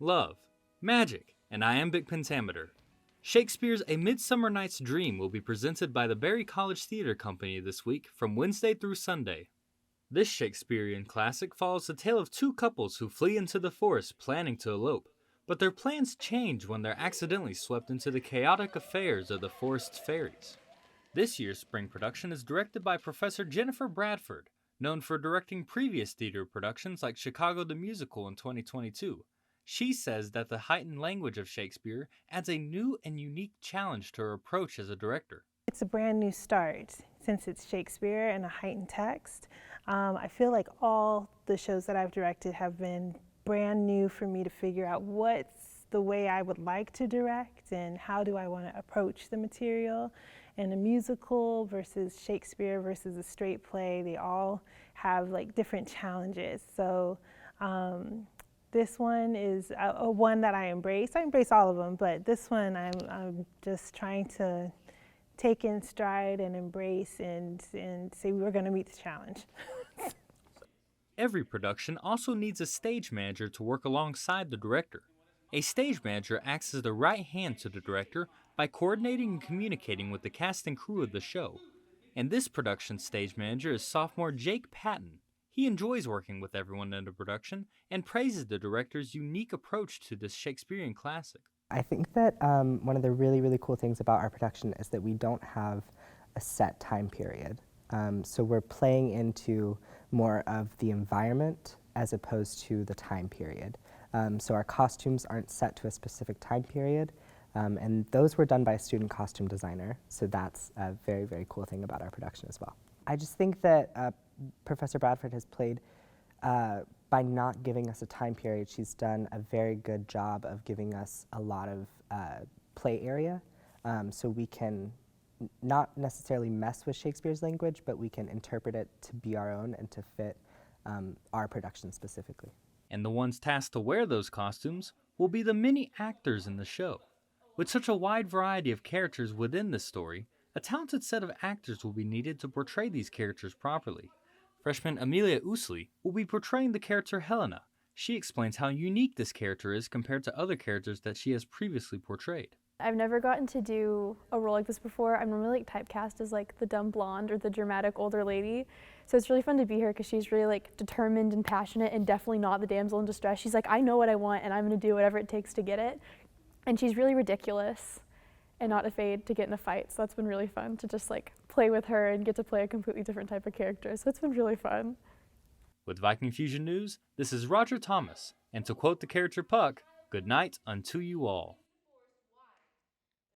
love, magic, and iambic pentameter. Shakespeare's A Midsummer Night's Dream will be presented by the Barry College Theater Company this week from Wednesday through Sunday. This Shakespearean classic follows the tale of two couples who flee into the forest planning to elope, but their plans change when they're accidentally swept into the chaotic affairs of the forest's fairies. This year's spring production is directed by Professor Jennifer Bradford, known for directing previous theater productions like Chicago the Musical in 2022. She says that the heightened language of Shakespeare adds a new and unique challenge to her approach as a director. It's a brand new start since it's Shakespeare and a heightened text. I feel like all the shows that I've directed have been brand new for me to figure out what's the way I would like to direct and how do I want to approach the material. And a musical versus Shakespeare versus a straight play, they all have like different challenges. So this one is a one that I embrace. I embrace all of them, but this one I'm just trying to take in stride and embrace and say we're going to meet the challenge. Every production also needs a stage manager to work alongside the director. A stage manager acts as the right hand to the director by coordinating and communicating with the cast and crew of the show. And this production's stage manager is sophomore Jake Patton. He enjoys working with everyone in the production and praises the director's unique approach to this Shakespearean classic. I think that one of the really cool things about our production is that we don't have a set time period. So we're playing into more of the environment as opposed to the time period. So our costumes aren't set to a specific time period, and those were done by a student costume designer, so that's a very cool thing about our production as well. I just think that Professor Bradford has played, by not giving us a time period, she's done a very good job of giving us a lot of play area, so we can not necessarily mess with Shakespeare's language, but we can interpret it to be our own and to fit our production specifically. And the ones tasked to wear those costumes will be the many actors in the show. With such a wide variety of characters within this story, a talented set of actors will be needed to portray these characters properly. Freshman Amelia Ousley will be portraying the character Helena. She explains how unique this character is compared to other characters that she has previously portrayed. I've never gotten to do a role like this before. I'm normally typecast as the dumb blonde or the dramatic older lady. So it's really fun to be here because she's really determined and passionate and definitely not the damsel in distress. She's like, I know what I want and I'm gonna do whatever it takes to get it. And she's really ridiculous and not afraid to get in a fight. So that's been really fun to just play with her and get to play a completely different type of character. So it's been really fun. With Viking Fusion News, this is Roger Thomas. And to quote the character Puck, good night unto you all.